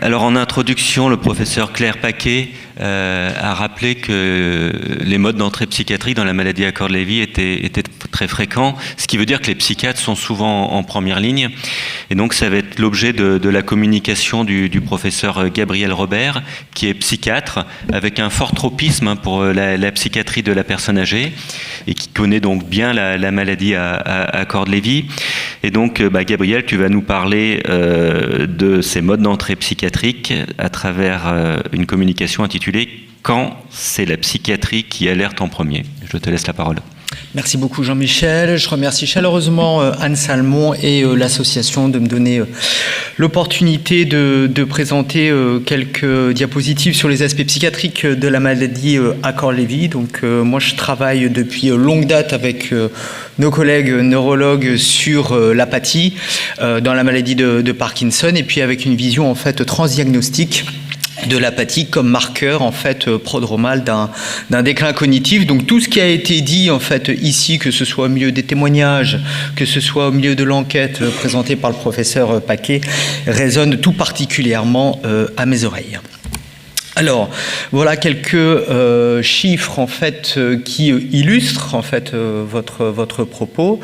Alors en introduction, le professeur Claire Paquet a rappelé que les modes d'entrée psychiatrique dans la maladie Accord-Lévy étaient très fréquents, ce qui veut dire que les psychiatres sont souvent en première ligne. Et donc ça va être l'objet de la communication du professeur Gabriel Robert, qui est psychiatre, avec un fort tropisme pour la psychiatrie de la personne âgée, et qui connaît donc bien la maladie Accord-Lévy. Et donc, Gabriel, tu vas nous parler de ces modes d'entrée psychiatrique à travers une communication intitulée « Quand c'est la psychiatrie qui alerte en premier ». Je te laisse la parole. Merci beaucoup Jean-Michel. Je remercie chaleureusement Anne Salmon et l'association de me donner l'opportunité de présenter quelques diapositives sur les aspects psychiatriques de la maladie Accord-Lévy. Donc moi je travaille depuis longue date avec nos collègues neurologues sur l'apathie dans la maladie de Parkinson, et puis avec une vision en fait transdiagnostique de l'apathie comme marqueur en fait prodromal d'un déclin cognitif. Donc tout ce qui a été dit en fait ici, que ce soit au milieu des témoignages, que ce soit au milieu de l'enquête présentée par le professeur Paquet, résonne tout particulièrement à mes oreilles. Alors, voilà quelques chiffres en fait qui illustrent en fait votre propos,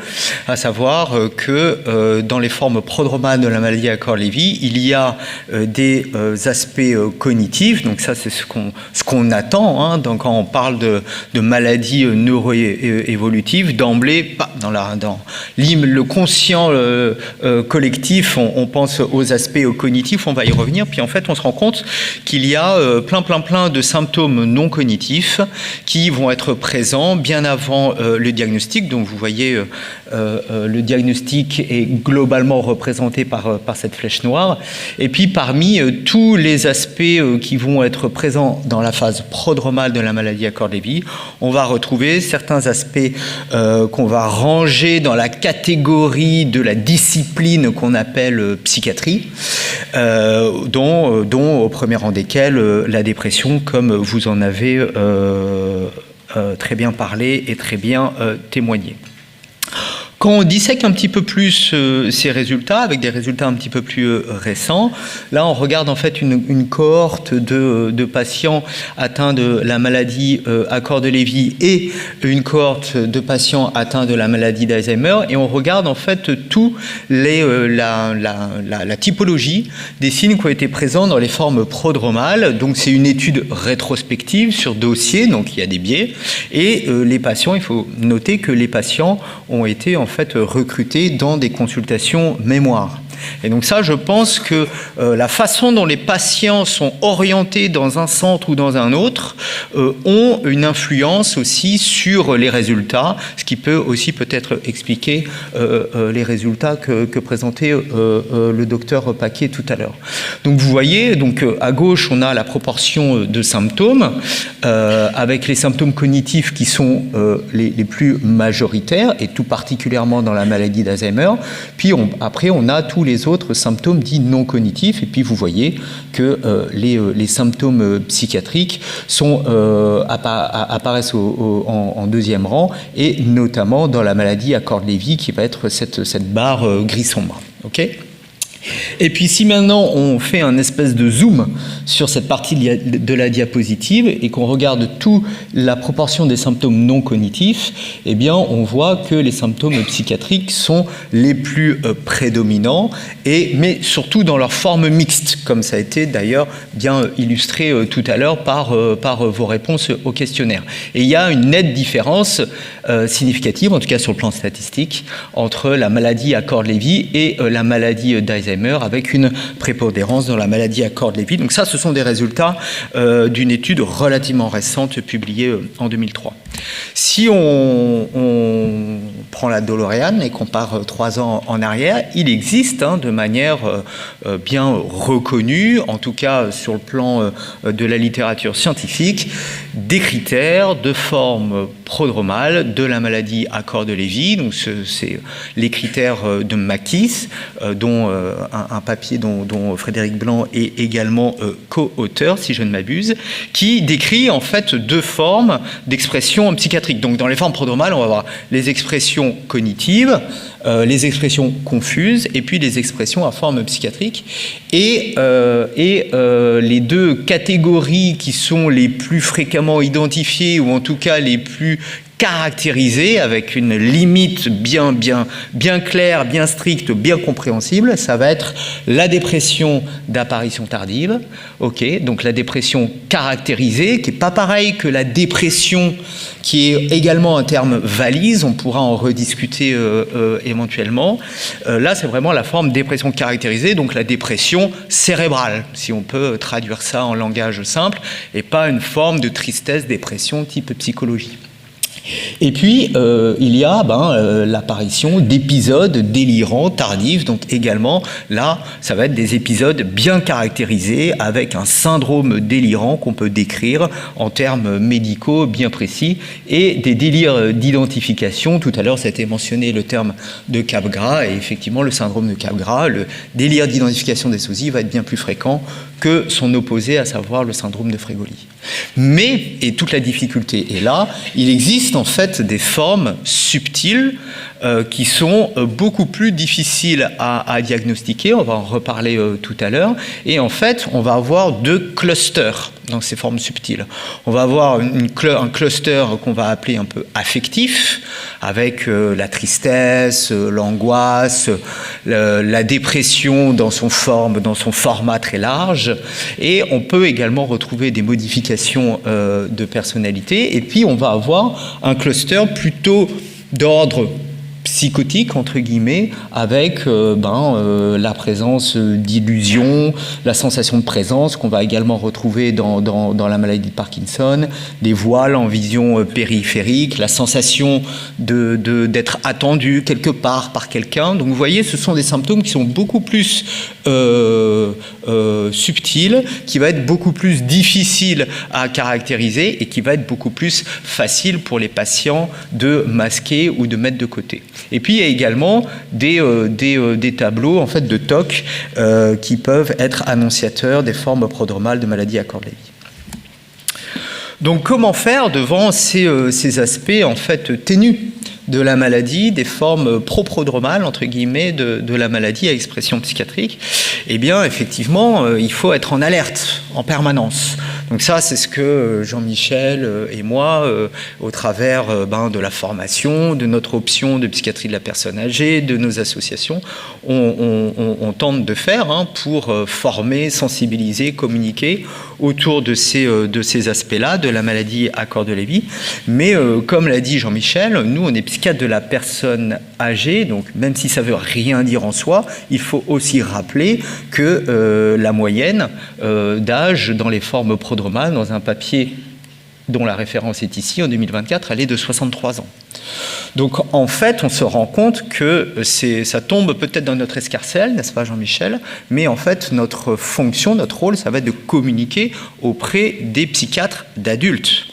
à savoir que dans les formes prodromales de la maladie Accord-Lévy, il y a des aspects cognitifs. Donc ça, c'est ce qu'on attend. Hein, donc quand on parle de maladie neuroévolutive, d'emblée, dans le conscient collectif, on pense aux aspects cognitifs. On va y revenir. Puis en fait, on se rend compte qu'il y a plein de symptômes non cognitifs qui vont être présents bien avant le diagnostic. Donc vous voyez, le diagnostic est globalement représenté par cette flèche noire. Et puis parmi tous les aspects qui vont être présents dans la phase prodromale de la maladie Accord-Lévy, on va retrouver certains aspects qu'on va ranger dans la catégorie de la discipline qu'on appelle psychiatrie, dont au premier rang desquels la dépression, comme vous en avez très bien parlé et très bien témoigné. Quand on dissèque un petit peu plus ces résultats, avec des résultats un petit peu plus récents, là on regarde en fait une cohorte de patients atteints de la maladie Accord-Lévy et une cohorte de patients atteints de la maladie d'Alzheimer, et on regarde en fait tout la typologie des signes qui ont été présents dans les formes prodromales. Donc c'est une étude rétrospective sur dossier, donc il y a des biais, et les patients, il faut noter que les patients ont été en fait recrutés dans des consultations mémoire. Et donc ça, je pense que la façon dont les patients sont orientés dans un centre ou dans un autre ont une influence aussi sur les résultats, ce qui peut aussi peut-être expliquer les résultats que présentait le docteur Paquet tout à l'heure. Donc vous voyez, donc à gauche, on a la proportion de symptômes, avec les symptômes cognitifs qui sont les plus majoritaires, et tout particulièrement dans la maladie d'Alzheimer. Puis après, on a tous les autres symptômes dits non cognitifs, et puis vous voyez que les symptômes psychiatriques apparaissent en deuxième rang, et notamment dans la maladie Accord-Lévy qui va être cette barre gris sombre. Okay ? Et puis si maintenant on fait un espèce de zoom sur cette partie de la diapositive et qu'on regarde toute la proportion des symptômes non cognitifs, eh bien on voit que les symptômes psychiatriques sont les plus prédominants, mais surtout dans leur forme mixte, comme ça a été d'ailleurs bien illustré tout à l'heure par vos réponses au questionnaire. Et il y a une nette différence significative, en tout cas sur le plan statistique, entre la maladie Accord-Lévy et la maladie d'Alzheimer, avec une prépondérance dans la maladie Accord-Lévy. Donc ça, ce sont des résultats d'une étude relativement récente publiée en 2003. Si on prend la DeLorean et qu'on part 3 ans en arrière, il existe de manière bien reconnue, en tout cas sur le plan de la littérature scientifique, des critères de forme prodromale de la maladie Accord-Lévy. Donc c'est les critères de Makis, dont un papier dont Frédéric Blanc est également co-auteur, si je ne m'abuse, qui décrit en fait 2 formes d'expression psychiatrique. Donc dans les formes prodromales, on va avoir les expressions expressions cognitives, les expressions confuses et puis les expressions à forme psychiatrique. Et les deux catégories qui sont les plus fréquemment identifiées, ou en tout cas les plus caractérisées, avec une limite bien claire, bien stricte, bien compréhensible, ça va être la dépression d'apparition tardive, donc la dépression caractérisée, qui n'est pas pareil que la dépression, qui est également un terme valise, on pourra en rediscuter éventuellement. Là, c'est vraiment la forme dépression caractérisée, donc la dépression cérébrale, si on peut traduire ça en langage simple, et pas une forme de tristesse, dépression type psychologie. Et puis, il y a l'apparition d'épisodes délirants tardifs, donc également, là, ça va être des épisodes bien caractérisés, avec un syndrome délirant qu'on peut décrire en termes médicaux bien précis, et des délires d'identification. Tout à l'heure, ça a été mentionné le terme de Capgras, et effectivement, le syndrome de Capgras, le délire d'identification des sosies va être bien plus fréquent que son opposé, à savoir le syndrome de Frégoli. Mais, et toute la difficulté est là, il existe en fait des formes subtiles qui sont beaucoup plus difficiles à diagnostiquer, on va en reparler tout à l'heure, et en fait on va avoir deux clusters dans ces formes subtiles. On va avoir un cluster qu'on va appeler un peu affectif, avec la tristesse, l'angoisse, la dépression dans son format très large, et on peut également retrouver des modifications de personnalité, et puis on va avoir un cluster plutôt d'ordre psychotique, entre guillemets, avec la présence d'illusions, la sensation de présence qu'on va également retrouver dans la maladie de Parkinson, des voiles en vision périphérique, la sensation d'être attendu quelque part par quelqu'un. Donc vous voyez, ce sont des symptômes qui sont beaucoup plus subtils, qui va être beaucoup plus difficile à caractériser et qui va être beaucoup plus facile pour les patients de masquer ou de mettre de côté. Et puis il y a également des tableaux en fait de TOC qui peuvent être annonciateurs des formes prodromales de maladie à Kordt-Levy. Donc comment faire devant ces aspects en fait ténus de la maladie, des formes proprodromales entre guillemets de la maladie à expression psychiatrique? Eh bien effectivement, il faut être en alerte en permanence. Donc ça, c'est ce que Jean-Michel et moi, au travers de la formation, de notre option de psychiatrie de la personne âgée, de nos associations, on tente de faire pour former, sensibiliser, communiquer autour de ces aspects-là, de la maladie à Kordt-Levy. Mais comme l'a dit Jean-Michel, nous, on est psychiatre de la personne âgée, donc même si ça ne veut rien dire en soi, il faut aussi rappeler que la moyenne d'âge dans les formes prodromales, dans un papier dont la référence est ici, en 2024, elle est de 63 ans. Donc en fait, on se rend compte que ça tombe peut-être dans notre escarcelle, n'est-ce pas Jean-Michel? Mais en fait, notre fonction, notre rôle, ça va être de communiquer auprès des psychiatres d'adultes,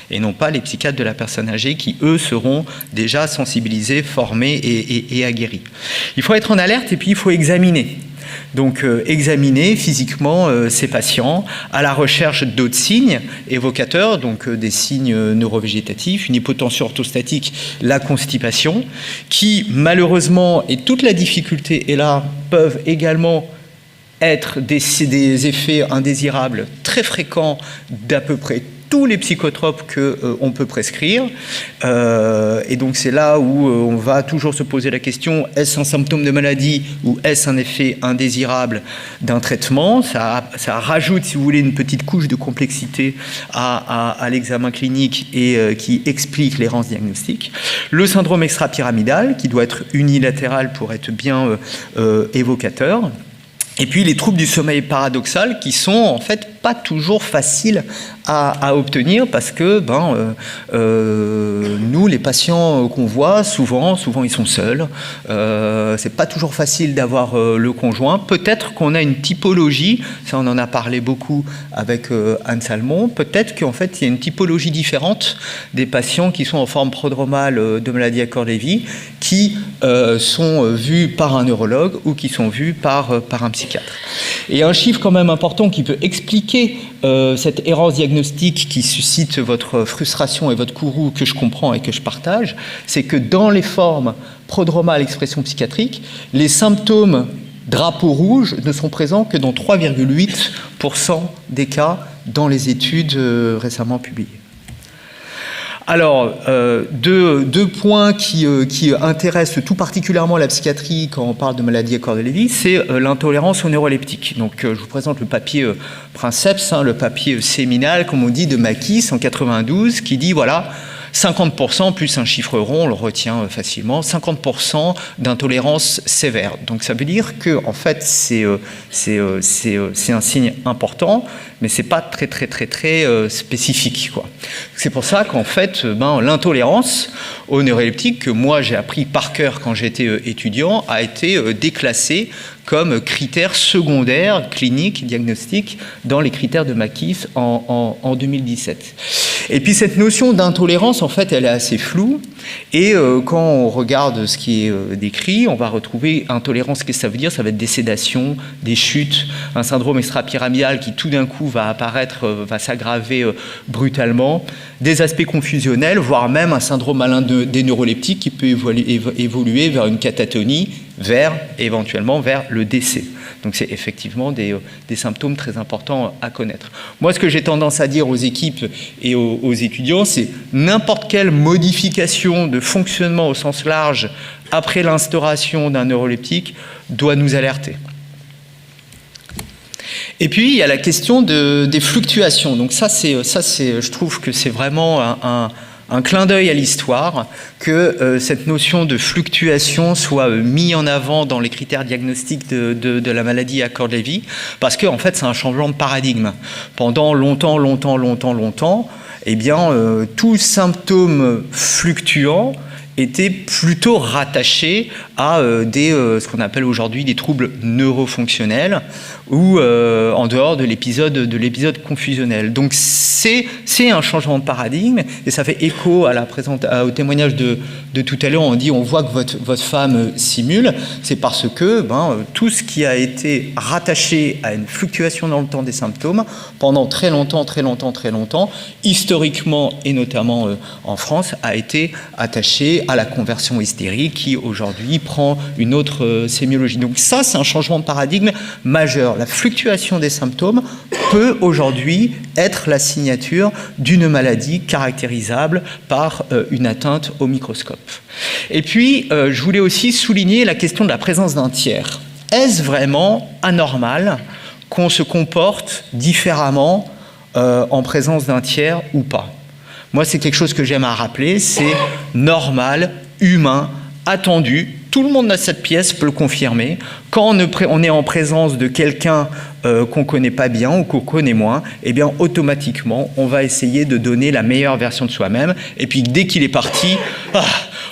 et non pas les psychiatres de la personne âgée qui, eux, seront déjà sensibilisés, formés et aguerris. Il faut être en alerte et puis il faut examiner. Donc examiner physiquement ces patients à la recherche d'autres signes évocateurs, donc des signes neurovégétatifs, une hypotension orthostatique, la constipation, qui malheureusement, et toute la difficulté est là, peuvent également être des effets indésirables très fréquents d'à peu près tous les psychotropes qu'on peut prescrire. Et donc c'est là où on va toujours se poser la question, est-ce un symptôme de maladie ou est-ce un effet indésirable d'un traitement? Ça rajoute, si vous voulez, une petite couche de complexité à l'examen clinique et qui explique l'errance diagnostique. Le syndrome extrapyramidal, qui doit être unilatéral pour être bien évocateur. Et puis les troubles du sommeil paradoxal qui sont en fait pas toujours faciles à obtenir parce que nous, les patients qu'on voit, souvent ils sont seuls. C'est pas toujours facile d'avoir le conjoint. Peut-être qu'on a une typologie, ça on en a parlé beaucoup avec Anne Salmon, peut-être qu'en fait il y a une typologie différente des patients qui sont en forme prodromale de maladie à Kordt-Levy qui sont vus par un neurologue ou qui sont vus par un psychiatre. Et un chiffre quand même important qui peut expliquer cette errance diagnostique qui suscite votre frustration et votre courroux, que je comprends et que je partage, c'est que dans les formes prodromales expression psychiatrique, les symptômes drapeau rouge ne sont présents que dans 3,8% des cas dans les études récemment publiées. Alors, deux points qui intéressent tout particulièrement la psychiatrie quand on parle de maladie à corps de Lévy, c'est l'intolérance aux neuroleptiques. Donc, je vous présente le papier Princeps, le papier séminal, comme on dit, de Makis en 92, qui dit, voilà, 50% plus un chiffre rond, on le retient facilement, 50% d'intolérance sévère. Donc ça veut dire que en fait c'est un signe important, mais c'est pas très spécifique, quoi. C'est pour ça qu'en fait l'intolérance aux neuroleptiques, que moi j'ai appris par cœur quand j'étais étudiant, a été déclassée comme critère secondaire, clinique, diagnostique, dans les critères de Makis en 2017. Et puis cette notion d'intolérance, en fait, elle est assez floue. Et quand on regarde ce qui est décrit, on va retrouver intolérance. Qu'est-ce que ça veut dire? Ça va être des sédations, des chutes, un syndrome extrapyramidal qui tout d'un coup va apparaître, va s'aggraver brutalement, des aspects confusionnels, voire même un syndrome malin des neuroleptiques qui peut évoluer vers une catatonie, éventuellement vers le décès. Donc c'est effectivement des symptômes très importants à connaître. Moi, ce que j'ai tendance à dire aux équipes et aux étudiants, c'est n'importe quelle modification de fonctionnement au sens large après l'instauration d'un neuroleptique doit nous alerter. Et puis, il y a la question des fluctuations. Donc ça, je trouve que c'est vraiment un clin d'œil à l'histoire, que cette notion de fluctuation soit mise en avant dans les critères diagnostiques de la maladie à corps de Lévy, parce qu'en fait, c'est un changement de paradigme. Pendant longtemps, eh bien, tout symptôme fluctuant était plutôt rattaché à ce qu'on appelle aujourd'hui des troubles neurofonctionnels ou en dehors de l'épisode confusionnel. Donc c'est un changement de paradigme et ça fait écho au témoignage de tout à l'heure. On voit que votre femme simule. C'est parce que tout ce qui a été rattaché à une fluctuation dans le temps des symptômes pendant très longtemps, historiquement et notamment en France, a été attaché à la conversion hystérique qui aujourd'hui prend une autre sémiologie. Donc ça, c'est un changement de paradigme majeur. La fluctuation des symptômes peut aujourd'hui être la signature d'une maladie caractérisable par une atteinte au microscope. Et puis, je voulais aussi souligner la question de la présence d'un tiers. Est-ce vraiment anormal qu'on se comporte différemment en présence d'un tiers ou pas? Moi, c'est quelque chose que j'aime à rappeler, c'est normal, humain, attendu. Tout le monde dans cette pièce peut le confirmer. Quand on est en présence de quelqu'un qu'on ne connaît pas bien ou qu'on connaît moins, eh bien, automatiquement, on va essayer de donner la meilleure version de soi-même. Et puis, dès qu'il est parti,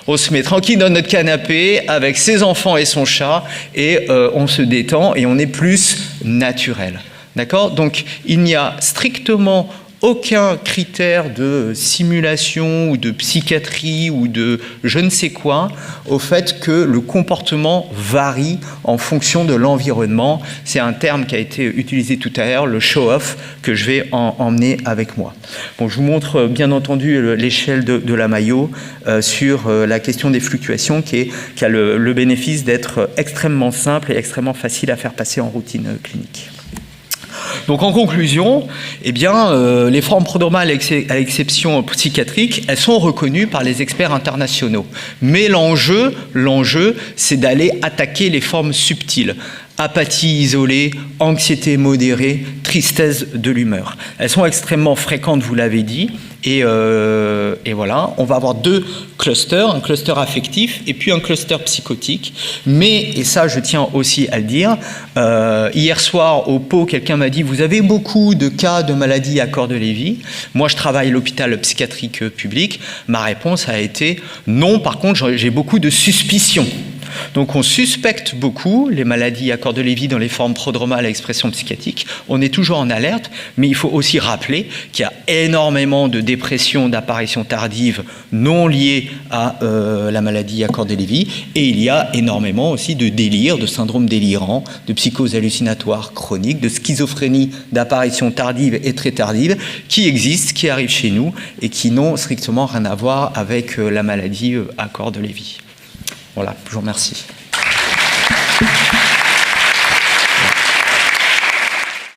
on se met tranquille dans notre canapé avec ses enfants et son chat et on se détend et on est plus naturel. D'accord? Donc, il n'y a strictement aucun critère de simulation ou de psychiatrie ou de je ne sais quoi au fait que le comportement varie en fonction de l'environnement. C'est un terme qui a été utilisé tout à l'heure, le show-off, que je vais emmener avec moi. Bon, je vous montre bien entendu l'échelle de la Mayo sur la question des fluctuations qui a le bénéfice d'être extrêmement simple et extrêmement facile à faire passer en routine clinique. Donc en conclusion, eh bien, les formes prodromales à exception psychiatrique, elles sont reconnues par les experts internationaux. Mais l'enjeu, c'est d'aller attaquer les formes subtiles. Apathie isolée, anxiété modérée, tristesse de l'humeur. Elles sont extrêmement fréquentes, vous l'avez dit, et voilà, on va avoir deux clusters, un cluster affectif et puis un cluster psychotique. Mais, et ça je tiens aussi à le dire, hier soir au Pau, quelqu'un m'a dit « Vous avez beaucoup de cas de maladie à corps de Lévy ?» Moi je travaille à l'hôpital psychiatrique public, ma réponse a été « Non, par contre j'ai beaucoup de suspicions ». Donc on suspecte beaucoup les maladies à corps de Lévy dans les formes prodromales à expression psychiatrique. On est toujours en alerte, mais il faut aussi rappeler qu'il y a énormément de dépressions d'apparition tardive non liées à la maladie à corps de Lévy, et il y a énormément aussi de délire, de syndrome délirant, de psychose hallucinatoire chronique, de schizophrénie d'apparition tardive et très tardive qui existent, qui arrivent chez nous et qui n'ont strictement rien à voir avec la maladie à corps de Lévy. Voilà, je vous remercie.